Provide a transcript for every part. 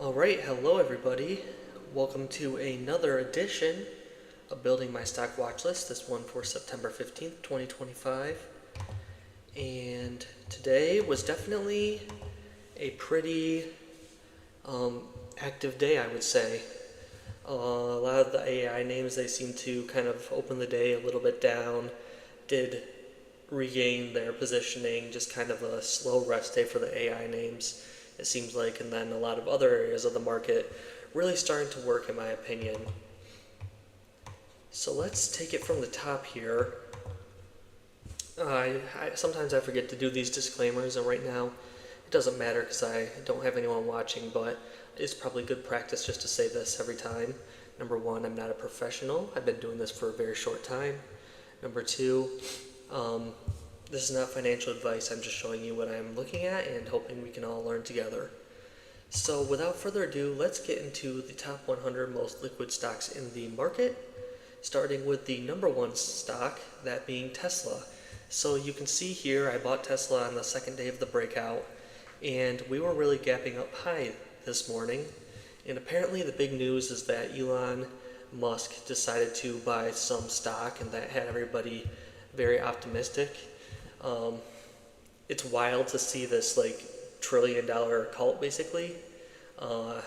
Alright, hello everybody. Welcome to another edition of Building My Stock Watch List, this one for September 15th, 2025. And today was definitely a pretty active day, I would say. A lot of the AI names, they seem to kind of open the day a little bit down, did regain their positioning, just kind of a slow rest day for the AI names, it seems like, and then a lot of other areas of the market really starting to work, in my opinion. So let's take it from the top here. Sometimes I forget to do these disclaimers, and right now it doesn't matter because I don't have anyone watching, but it's probably good practice just to say this every time. Number one, I'm not a professional. I've been doing this for a very short time. Number two, this is not financial advice. I'm just showing you what I'm looking at and hoping we can all learn together. So without further ado, let's get into the top 100 most liquid stocks in the market, starting with the number one stock, that being Tesla. So you can see here, I bought Tesla on the second day of the breakout, and we were really gapping up high this morning. And apparently the big news is that Elon Musk decided to buy some stock, and that had everybody very optimistic. It's wild to see this trillion-dollar cult, basically. I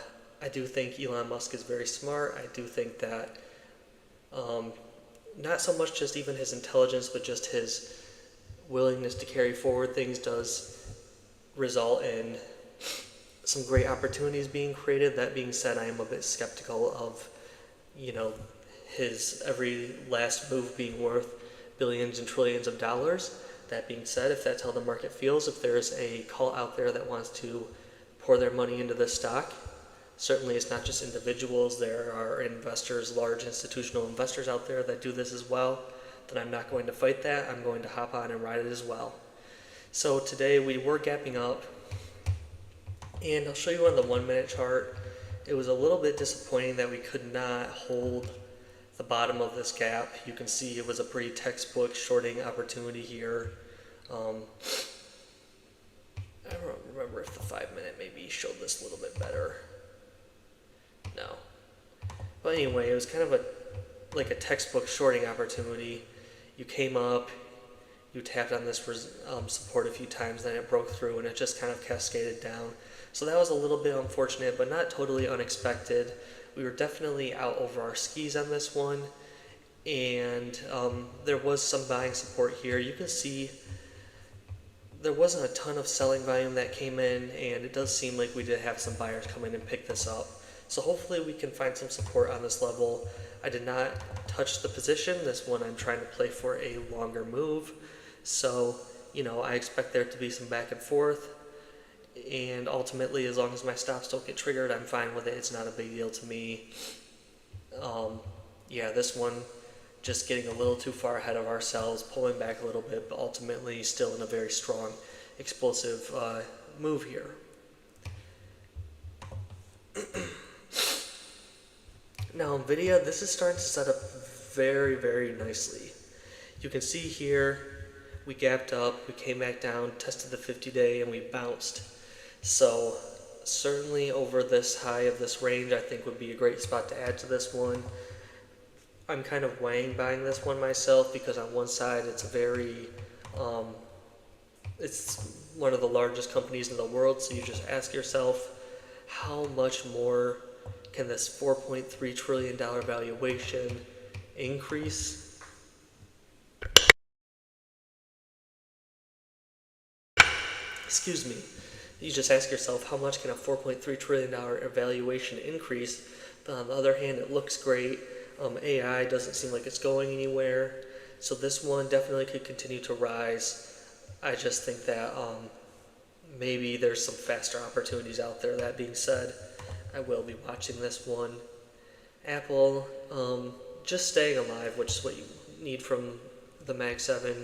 do think Elon Musk is very smart. I do think that not so much just even his intelligence, but just his willingness to carry forward things does result in some great opportunities being created. That being said, I am a bit skeptical of, his every last move being worth billions and trillions of dollars. That being said, if that's how the market feels, if there's a call out there that wants to pour their money into this stock, certainly it's not just individuals, there are investors, large institutional investors out there that do this as well, then I'm not going to fight that. I'm going to hop on and ride it as well. So today we were gapping up, and I'll show you on the 1 minute chart. It was a little bit disappointing that we could not hold the bottom of this gap. You can see it was a pretty textbook shorting opportunity here. I don't remember if the 5 minute maybe showed this a little bit better. No. But anyway, it was kind of like a textbook shorting opportunity. You came up, you tapped on this support a few times, then it broke through, and it just kind of cascaded down. So that was a little bit unfortunate, but not totally unexpected. We were definitely out over our skis on this one, and there was some buying support here. You can see there wasn't a ton of selling volume that came in, and it does seem like we did have some buyers come in and pick this up. So hopefully we can find some support on this level. I did not touch the position. This one I'm trying to play for a longer move. So, I expect there to be some back and forth. And ultimately, as long as my stops don't get triggered, I'm fine with it. It's not a big deal to me. This one just getting a little too far ahead of ourselves, pulling back a little bit, but ultimately still in a very strong, explosive move here. Now, NVIDIA, this is starting to set up very, very nicely. You can see here, we gapped up, we came back down, tested the 50-day, and we bounced. So certainly over this high of this range, I think would be a great spot to add to this one. I'm kind of weighing buying this one myself because on one side it's it's one of the largest companies in the world, so you just ask yourself, how much more can this $4.3 trillion valuation increase? Excuse me. You just ask yourself, how much can a $4.3 trillion valuation increase? But on the other hand, it looks great. AI doesn't seem like it's going anywhere. So this one definitely could continue to rise. I just think that maybe there's some faster opportunities out there. That being said, I will be watching this one. Apple, just staying alive, which is what you need from the Mag 7.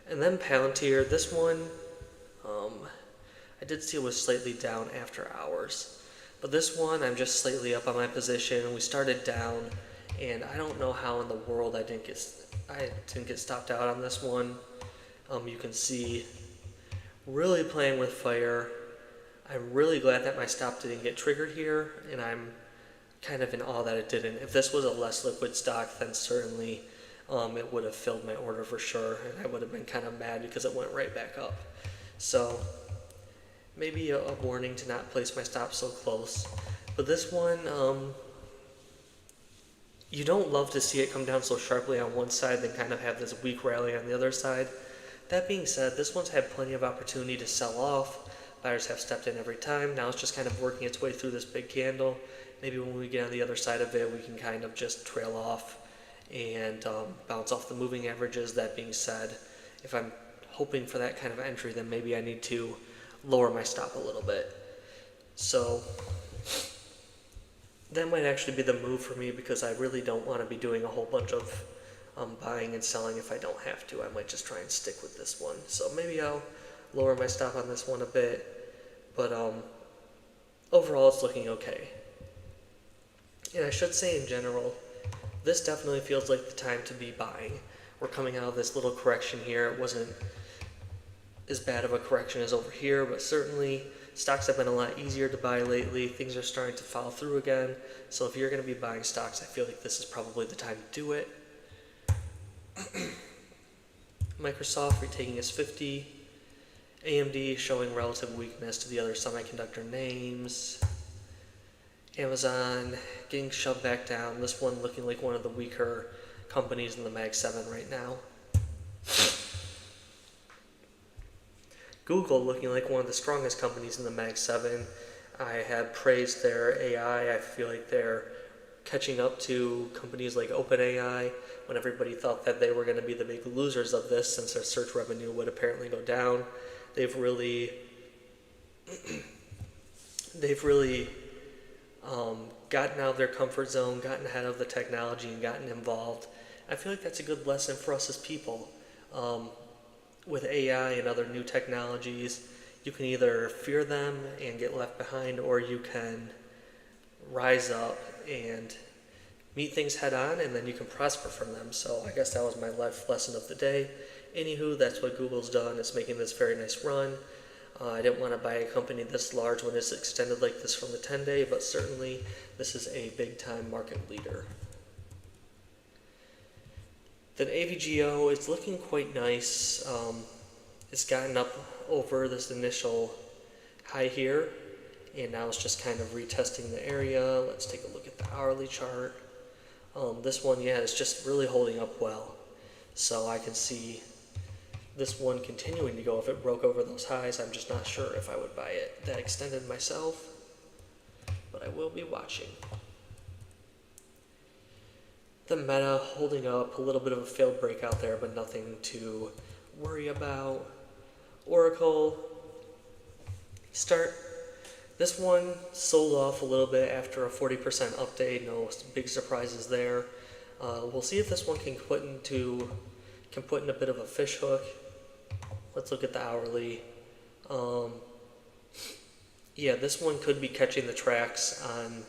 And then Palantir, this one, I did see it was slightly down after hours. But this one, I'm just slightly up on my position. We started down, and I don't know how in the world I didn't get stopped out on this one. You can see really playing with fire. I'm really glad that my stop didn't get triggered here, and I'm kind of in awe that it didn't. If this was a less liquid stock, then certainly it would have filled my order for sure, and I would have been kind of mad because it went right back up. So maybe a warning to not place my stop so close. But this one, you don't love to see it come down so sharply on one side, then kind of have this weak rally on the other side. That being said, this one's had plenty of opportunity to sell off. Buyers have stepped in every time. Now it's just kind of working its way through this big candle. Maybe when we get on the other side of it, we can kind of just trail off and bounce off the moving averages. That being said, if I'm hoping for that kind of entry, then maybe I need to lower my stop a little bit. So that might actually be the move for me, because I really don't want to be doing a whole bunch of buying and selling if I don't have to. I might just try and stick with this one. So maybe I'll lower my stop on this one a bit, but overall it's looking okay. And I should say in general, this definitely feels like the time to be buying. We're coming out of this little correction here. It wasn't as bad of a correction as over here, but certainly stocks have been a lot easier to buy lately. Things are starting to follow through again. So if you're going to be buying stocks, I feel like this is probably the time to do it. Microsoft retaking its 50. AMD showing relative weakness to the other semiconductor names. Amazon getting shoved back down. This one looking like one of the weaker companies in the Mag 7 right now. Google looking like one of the strongest companies in the Mag 7. I had praised their AI. I feel like they're catching up to companies like OpenAI when everybody thought that they were going to be the big losers of this, since their search revenue would apparently go down. They've really gotten out of their comfort zone, gotten ahead of the technology, and gotten involved. I feel like that's a good lesson for us as people. With AI and other new technologies, you can either fear them and get left behind, or you can rise up and meet things head on, and then you can prosper from them. So I guess that was my life lesson of the day. Anywho, that's what Google's done. It's making this very nice run. I didn't want to buy a company this large when it's extended like this from the 10-day, but certainly this is a big-time market leader. Then AVGO is looking quite nice. It's gotten up over this initial high here, and now it's just kind of retesting the area. Let's take a look at the hourly chart. This one, yeah, is just really holding up well. So I can see this one continuing to go. If it broke over those highs, I'm just not sure if I would buy it that extended myself, but I will be watching. The Meta holding up, a little bit of a failed breakout there, but nothing to worry about. Oracle, this one sold off a little bit after a 40% update. No big surprises there. We'll see if this one can put in a bit of a fish hook. Let's look at the hourly. Yeah, this one could be catching the tracks on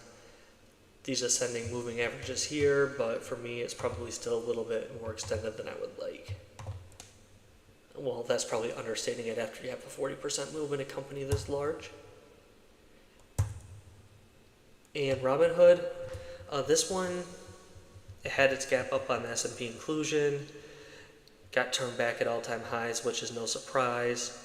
these ascending moving averages here, but for me it's probably still a little bit more extended than I would like. Well, that's probably understating it after you have a 40% move in a company this large. And Robinhood, this one, it had its gap up on the S&P inclusion, got turned back at all-time highs, which is no surprise.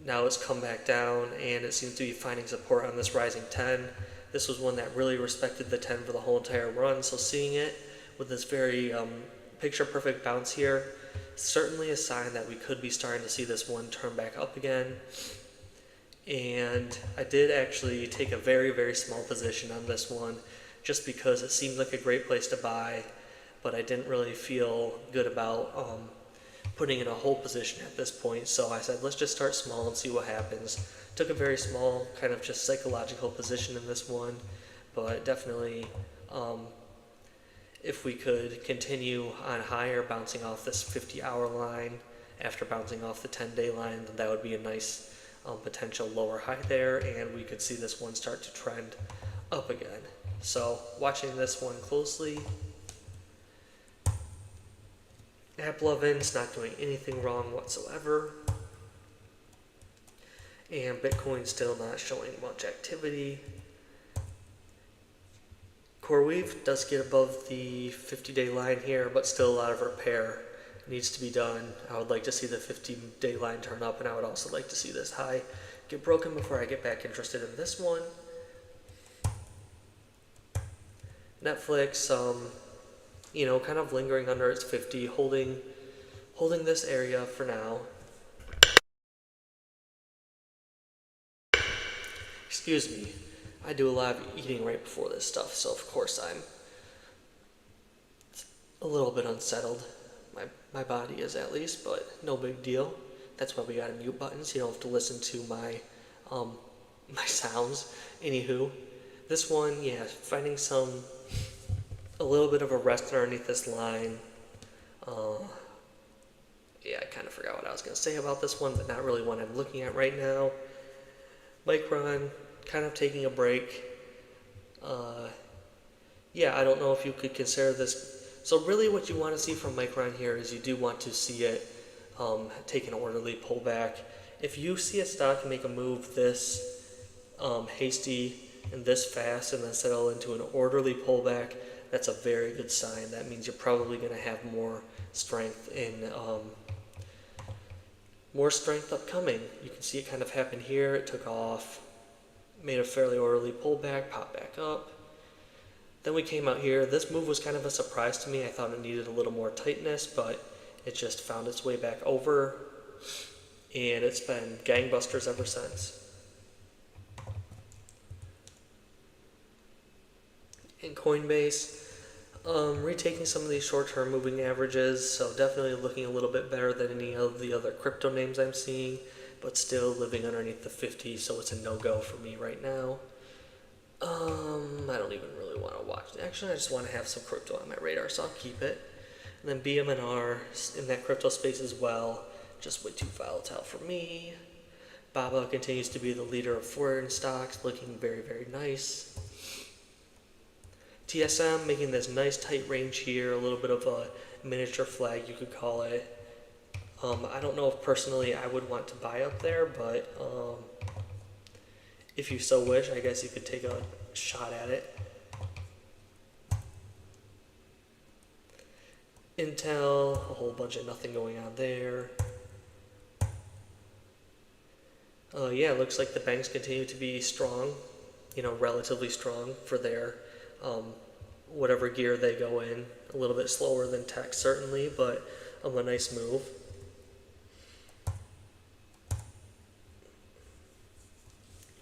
Now it's come back down, and it seems to be finding support on this rising 10. This was one that really respected the 10 for the whole entire run, so seeing it with this very picture-perfect bounce here, certainly a sign that we could be starting to see this one turn back up again. And I did actually take a very, very small position on this one, just because it seemed like a great place to buy, but I didn't really feel good about putting in a whole position at this point. So I said, let's just start small and see what happens. Took a very small, kind of just psychological position in this one, but definitely if we could continue on higher, bouncing off this 50-hour line after bouncing off the 10-day line, then that would be a nice potential lower high there, and we could see this one start to trend up again. So watching this one closely. AppLovin's not doing anything wrong whatsoever. And Bitcoin still not showing much activity. CoreWeave does get above the 50-day line here, but still a lot of repair needs to be done. I would like to see the 50-day line turn up, and I would also like to see this high get broken before I get back interested in this one. Netflix, kind of lingering under its 50, holding this area for now. Excuse me. I do a lot of eating right before this stuff, so of course I'm a little bit unsettled. My body is, at least, but no big deal. That's why we got a mute button, so you don't have to listen to my sounds. Anywho, this one, yeah, finding a little bit of a rest underneath this line. Yeah, I kind of forgot what I was going to say about this one, but not really one I'm looking at right now. Micron, kind of taking a break. Yeah, I don't know if you could consider this. So really what you want to see from Micron here is you do want to see it take an orderly pullback. If you see a stock make a move this hasty and this fast and then settle into an orderly pullback, that's a very good sign. That means you're probably going to have more strength upcoming. You can see it kind of happen here. It took off, made a fairly orderly pullback, popped back up. Then we came out here. This move was kind of a surprise to me. I thought it needed a little more tightness, but it just found its way back over, and it's been gangbusters ever since. In Coinbase, retaking some of these short-term moving averages, so definitely looking a little bit better than any of the other crypto names I'm seeing, but still living underneath the 50, so it's a no-go for me right now. I don't even really want to watch. Actually, I just want to have some crypto on my radar, so I'll keep it. And then BMNR in that crypto space as well, just way too volatile for me. BABA continues to be the leader of foreign stocks, looking very, very nice. TSM making this nice tight range here, a little bit of a miniature flag, you could call it. I don't know if personally I would want to buy up there, but if you so wish, I guess you could take a shot at it. Intel, a whole bunch of nothing going on there. Yeah, it looks like the banks continue to be strong, relatively strong for their whatever gear they go in. A little bit slower than tech, certainly, but a nice move.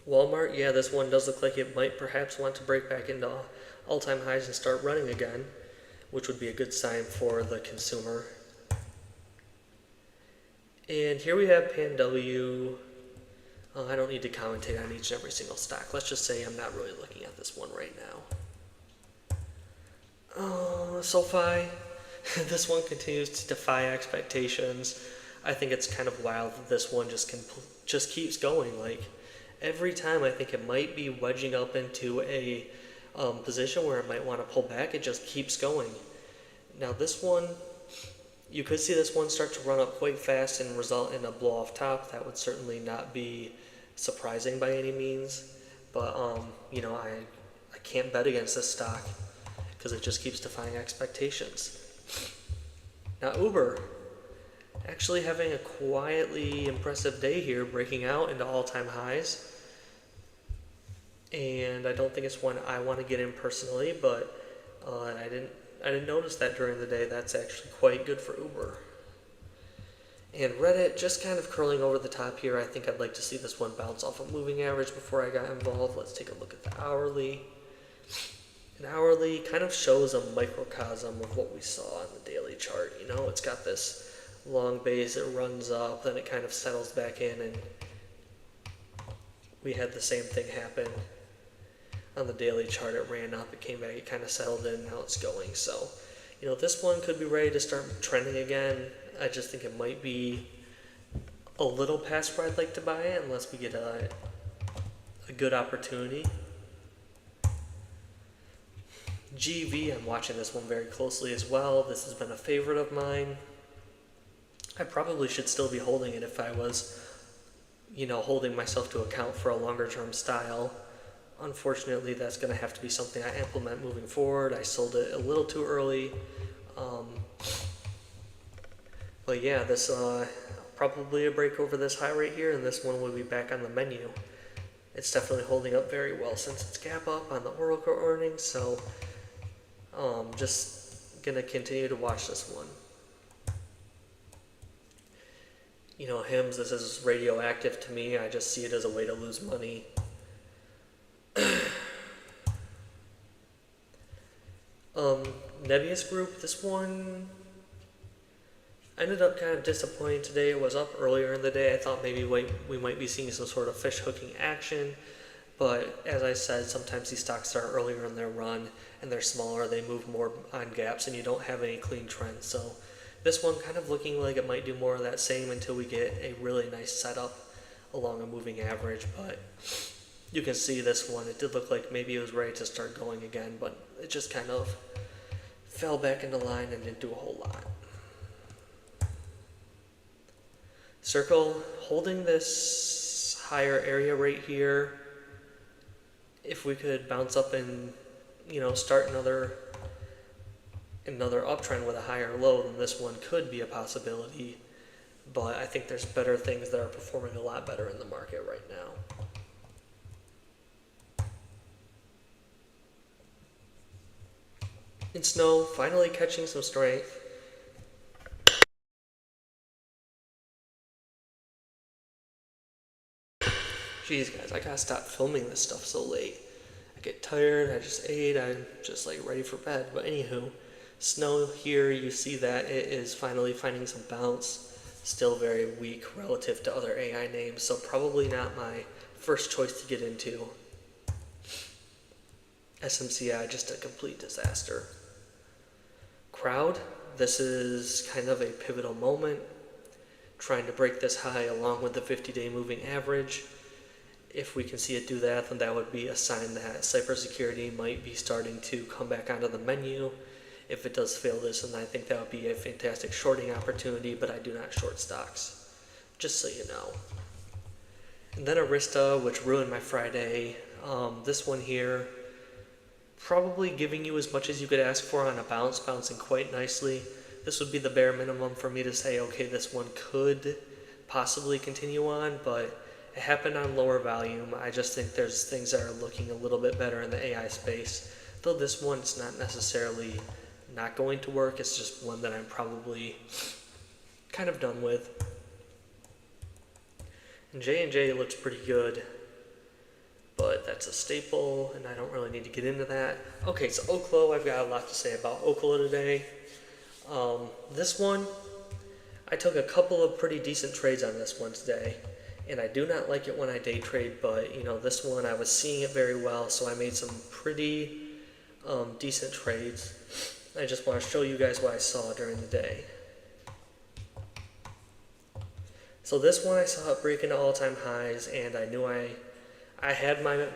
Walmart, yeah, this one does look like it might perhaps want to break back into all-time highs and start running again, which would be a good sign for the consumer. And here we have PanW. I don't need to commentate on each and every single stock. Let's just say I'm not really looking at this one right now. SoFi, this one continues to defy expectations. I think it's kind of wild that this one just keeps going. Like, every time I think it might be wedging up into a position where it might want to pull back, it just keeps going. Now this one, you could see this one start to run up quite fast and result in a blow off top. That would certainly not be surprising by any means, but I can't bet against this stock because it just keeps defying expectations. Now Uber, actually having a quietly impressive day here, breaking out into all-time highs. And I don't think it's one I want to get in personally, but I didn't notice that during the day. That's actually quite good for Uber. And Reddit, just kind of curling over the top here. I think I'd like to see this one bounce off a moving average before I got involved. Let's take a look at the hourly. An hourly kind of shows a microcosm of what we saw on the daily chart. It's got this long base, it runs up, then it kind of settles back in, and we had the same thing happen on the daily chart. It ran up, it came back, it kind of settled in, now it's going. So, this one could be ready to start trending again. I just think it might be a little past where I'd like to buy it unless we get a good opportunity. GV, I'm watching this one very closely as well. This has been a favorite of mine. I probably should still be holding it if I was holding myself to account for a longer term style. Unfortunately, that's going to have to be something I implement moving forward. I sold it a little too early. Um, but yeah, this probably a break over this high right here, and this one will be back on the menu. It's definitely holding up very well since it's gap up on the Oracle earnings, so just gonna continue to watch this one. HIMS, this is radioactive to me. I just see it as a way to lose money. Nebius Group, this one ended up kind of disappointing today. It was up earlier in the day. I thought maybe we might be seeing some sort of fish hooking action, but as I said, sometimes these stocks start earlier in their run and they're smaller, they move more on gaps, and you don't have any clean trends. So this one kind of looking like it might do more of that same until we get a really nice setup along a moving average. But you can see this one, it did look like maybe it was ready to start going again, but it just kind of fell back into line and didn't do a whole lot. Circle holding this higher area right here. If we could bounce up and start another uptrend with a higher low, then this one could be a possibility. But I think there's better things that are performing a lot better in the market right now. And Snow finally catching some strength. Jeez, guys, I gotta stop filming this stuff so late. I get tired, I just ate, I'm just ready for bed. But anywho, Snow here, you see that it is finally finding some bounce. Still very weak relative to other AI names, so probably not my first choice to get into. SMCI, just a complete disaster. Crowd, this is kind of a pivotal moment. Trying to break this high along with the 50-day moving average. If we can see it do that, then that would be a sign that cybersecurity might be starting to come back onto the menu. If it does fail this, then I think that would be a fantastic shorting opportunity, but I do not short stocks, just so you know. And then Arista, which ruined my Friday. This one here, probably giving you as much as you could ask for on a bounce, bouncing quite nicely. This would be the bare minimum for me to say, okay, this one could possibly continue on, but it happened on lower volume. I just think there's things that are looking a little bit better in the AI space. Though this one's not necessarily not going to work, it's just one that I'm probably kind of done with. And J&J looks pretty good, but that's a staple, and I don't really need to get into that. Okay, so Oklo, I've got a lot to say about Oklo today. This one, I took a couple of pretty decent trades on this one today. And I do not like it when I day trade, but this one I was seeing it very well, so I made some pretty decent trades. I just want to show you guys what I saw during the day. So this one I saw it break into all-time highs, and I knew I had my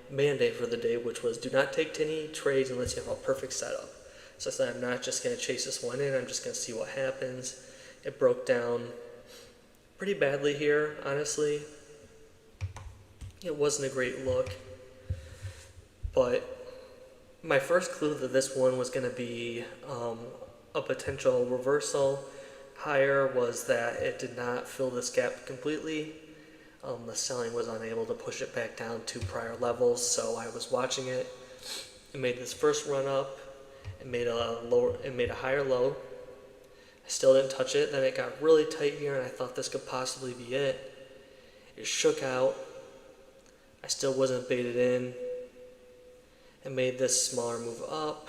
mandate for the day, which was do not take any trades unless you have a perfect setup. So I said I'm not just going to chase this one in, I'm just going to see what happens. It broke down pretty badly here, honestly. It wasn't a great look, but my first clue that this one was going to be a potential reversal higher was that it did not fill this gap completely. The selling was unable to push it back down to prior levels, so I was watching it. It made this first run up, it made a higher low. I still didn't touch it. Then it got really tight here, and I thought this could possibly be it. It shook out. I still wasn't baited in. It made this smaller move up,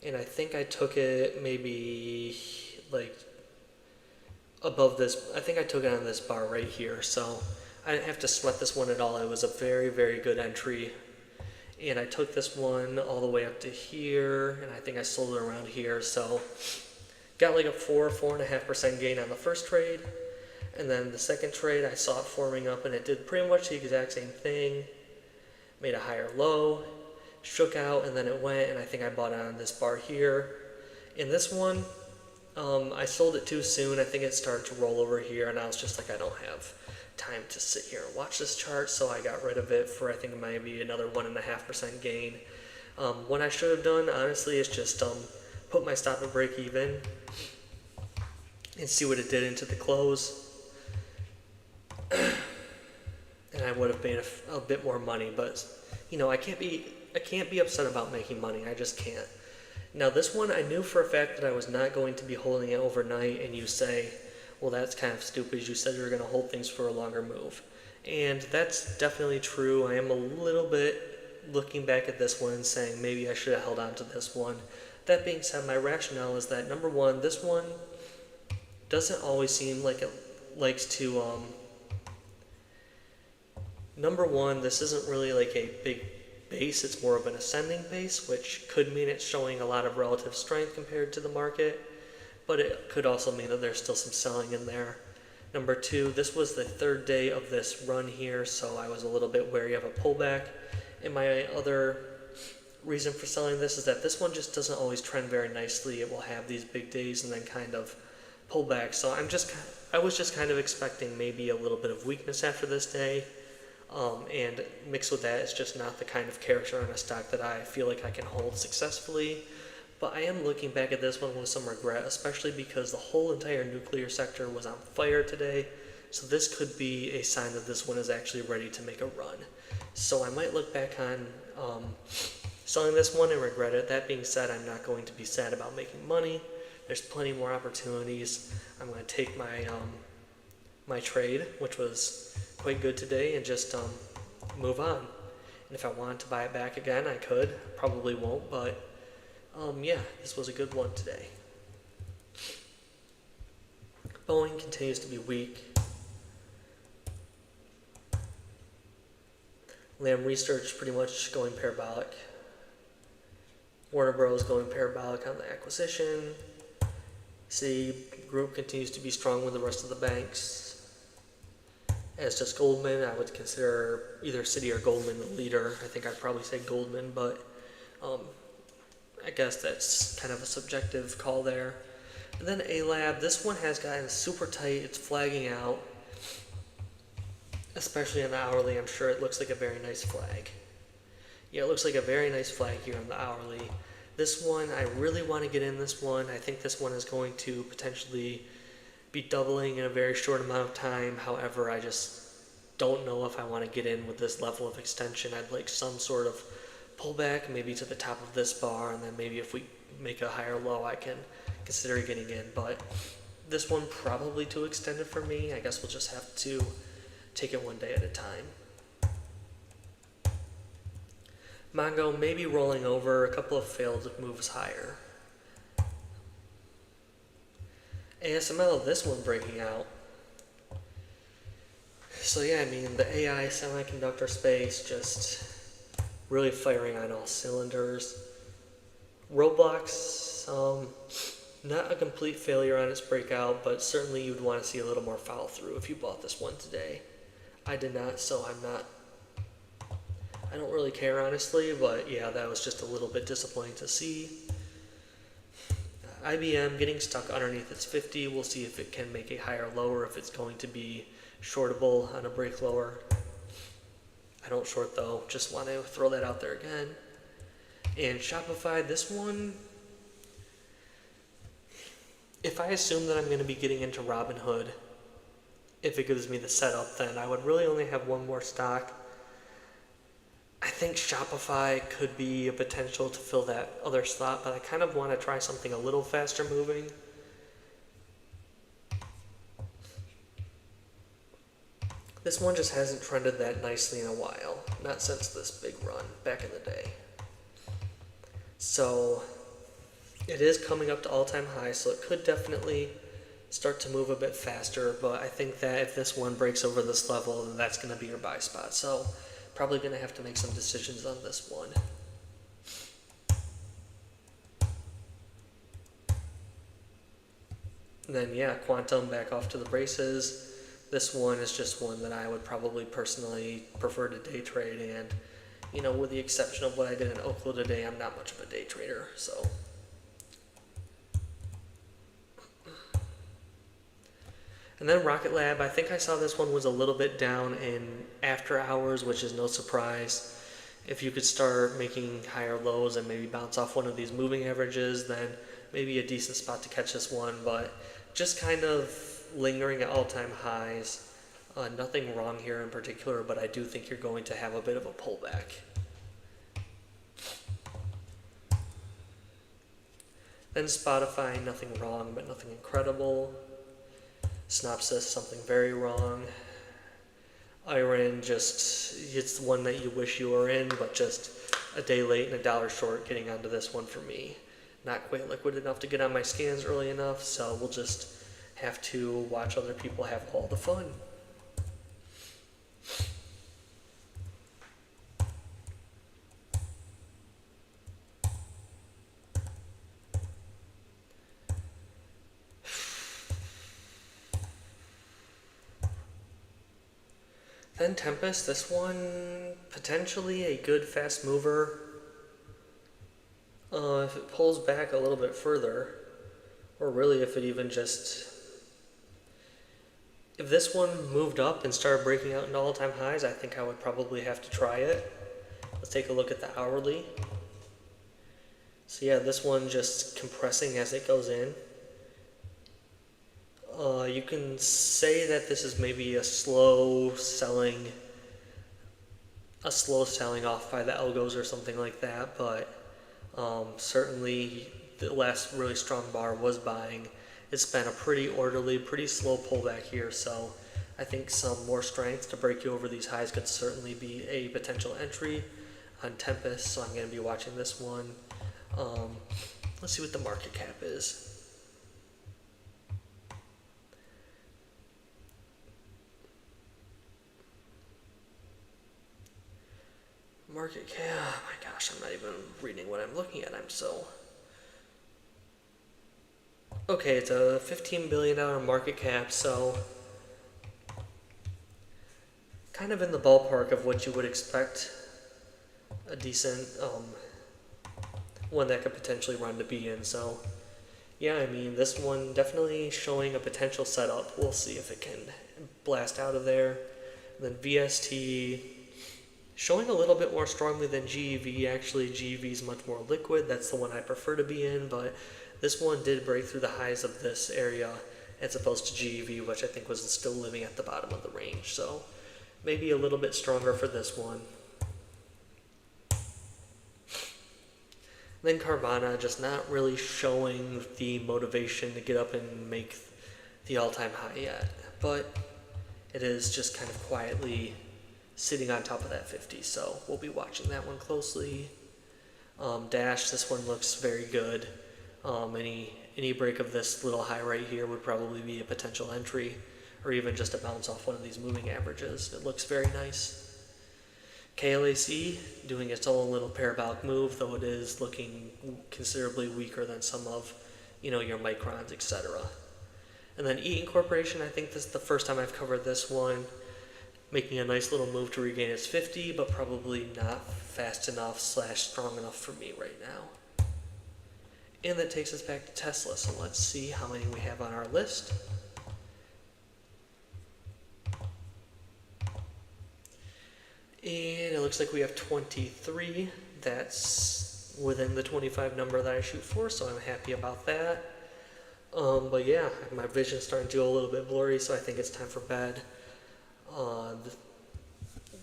and I think I took it maybe above this. I think I took it on this bar right here, so I didn't have to sweat this one at all. It was a very, very good entry, and I took this one all the way up to here, and I think I sold it around here, so got like a 4.5% gain on the first trade, and then the second trade I saw it forming up, and it did pretty much the exact same thing. Made a higher low, shook out, and then it went, and I think I bought it on this bar here. In this one, I sold it too soon. I think it started to roll over here, and I was just like, I don't have time to sit here and watch this chart, so I got rid of it for I think maybe another 1.5% gain. What I should have done, honestly, is just put my stop and break even and see what it did into the close. And I would have made a bit more money, but I can't be upset about making money. I just can't. Now this one, I knew for a fact that I was not going to be holding it overnight, and you say, well, that's kind of stupid. You said you were going to hold things for a longer move. And that's definitely true. I am a little bit looking back at this one and saying maybe I should have held on to this one. That being said, my rationale is that, number one, this one doesn't always seem like it likes to, number one, this isn't really like a big base, it's more of an ascending base, which could mean it's showing a lot of relative strength compared to the market, but it could also mean that there's still some selling in there. Number two, this was the third day of this run here, so I was a little bit wary of a pullback. And my other reason for selling this is that this one just doesn't always trend very nicely. It will have these big days and then kind of pull back. So I was just kind of expecting maybe a little bit of weakness after this day. And mixed with that, it's just not the kind of character in a stock that I feel like I can hold successfully. But I am looking back at this one with some regret, especially because the whole entire nuclear sector was on fire today. So this could be a sign that this one is actually ready to make a run. So I might look back on selling this one and regret it. That being said, I'm not going to be sad about making money. There's plenty more opportunities. I'm going to take my my trade, which was quite good today, and just move on. And if I wanted to buy it back again, I could. Probably won't, but yeah, this was a good one today. Boeing continues to be weak. Lam Research pretty much going parabolic. Warner Bros. Going parabolic on the acquisition. Citi Group continues to be strong with the rest of the banks. As does Goldman. I would consider either Citi or Goldman the leader. I think I'd probably say Goldman, but I guess that's kind of a subjective call there. And then A-Lab, this one has gotten super tight. It's flagging out, especially on the hourly. I'm sure it looks like a very nice flag. Yeah, it looks like a very nice flag here on the hourly. This one, I really want to get in this one. I think this one is going to potentially be doubling in a very short amount of time. However, I just don't know if I want to get in with this level of extension. I'd like some sort of pullback, maybe to the top of this bar, and then maybe if we make a higher low, I can consider getting in. But this one probably too extended for me. I guess we'll just have to take it one day at a time. Mongo maybe rolling over, a couple of failed moves higher. ASML, this one breaking out. So yeah, I mean, the AI semiconductor space just really firing on all cylinders. Roblox, not a complete failure on its breakout, but certainly you'd want to see a little more follow through if you bought this one today. I did not, so I don't really care honestly, but yeah, that was just a little bit disappointing to see. IBM getting stuck underneath its 50. We'll see if it can make a higher low or if it's going to be shortable on a break lower. I don't short though, just want to throw that out there again. And Shopify, this one, if I assume that I'm going to be getting into Robinhood, if it gives me the setup, then I would really only have one more stock. I think Shopify could be a potential to fill that other slot, but I kind of want to try something a little faster moving. This one just hasn't trended that nicely in a while, not since this big run back in the day. So it is coming up to all-time highs, so it could definitely start to move a bit faster, but I think that if this one breaks over this level, then that's going to be your buy spot. So probably going to have to make some decisions on this one. And then yeah, Quantum back off to the races. This one is just one that I would probably personally prefer to day trade, and with the exception of what I did in Oklo today, I'm not much of a day trader, so. And then Rocket Lab, I think I saw this one was a little bit down in after hours, which is no surprise. If you could start making higher lows and maybe bounce off one of these moving averages, then maybe a decent spot to catch this one, but just kind of lingering at all-time highs. Nothing wrong here in particular, but I do think you're going to have a bit of a pullback. Then Spotify, nothing wrong, but nothing incredible. Synopsis, something very wrong. Iron, just, it's the one that you wish you were in, but just a day late and a dollar short getting onto this one for me. Not quite liquid enough to get on my scans early enough, so we'll just have to watch other people have all the fun. Then Tempest, this one potentially a good fast mover. If it pulls back a little bit further, or really if it even just, if this one moved up and started breaking out into all-time highs, I think I would probably have to try it. Let's take a look at the hourly. So yeah, this one just compressing as it goes in. You can say that this is maybe a slow selling off by the algos or something like that, but certainly the last really strong bar was buying. It's been a pretty orderly, pretty slow pullback here, so I think some more strength to break you over these highs could certainly be a potential entry on Tempest, so I'm going to be watching this one. Let's see what the market cap is. Market cap, oh my gosh, I'm not even reading what I'm looking at, I'm so... Okay, it's a $15 billion market cap, so kind of in the ballpark of what you would expect a decent one that could potentially run to be in. So yeah, I mean, this one definitely showing a potential setup. We'll see if it can blast out of there. And then VST showing a little bit more strongly than GEV. Actually, GEV is much more liquid. That's the one I prefer to be in, but this one did break through the highs of this area as opposed to GEV, which I think was still living at the bottom of the range. So maybe a little bit stronger for this one. Then Carvana just not really showing the motivation to get up and make the all-time high yet, but it is just kind of quietly sitting on top of that 50, so we'll be watching that one closely. Dash, this one looks very good. Any break of this little high right here would probably be a potential entry, or even just a bounce off one of these moving averages. It looks very nice. KLAC doing its own little parabolic move, though it is looking considerably weaker than some of, your microns, etc. And then Eaton Corporation, I think this is the first time I've covered this one, making a nice little move to regain its 50, but probably not fast enough / strong enough for me right now. And that takes us back to Tesla, so let's see how many we have on our list. And it looks like we have 23. That's within the 25 number that I shoot for, so I'm happy about that. But yeah, my vision's starting to go a little bit blurry, so I think it's time for bed.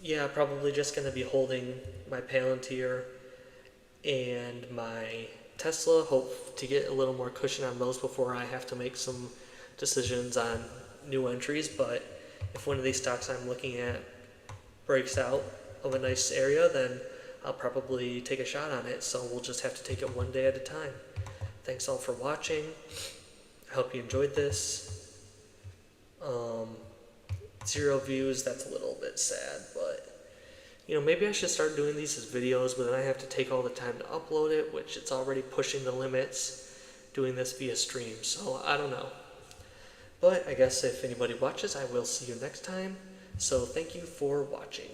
Yeah, probably just going to be holding my Palantir and my Tesla. Hope to get a little more cushion on those before I have to make some decisions on new entries. But if one of these stocks I'm looking at breaks out of a nice area, then I'll probably take a shot on it. So we'll just have to take it one day at a time. Thanks all for watching. I hope you enjoyed this. 0 views, that's a little bit sad, but maybe I should start doing these as videos, but then I have to take all the time to upload it, which it's already pushing the limits doing this via stream, so I don't know. But I guess if anybody watches, I will see you next time. So thank you for watching.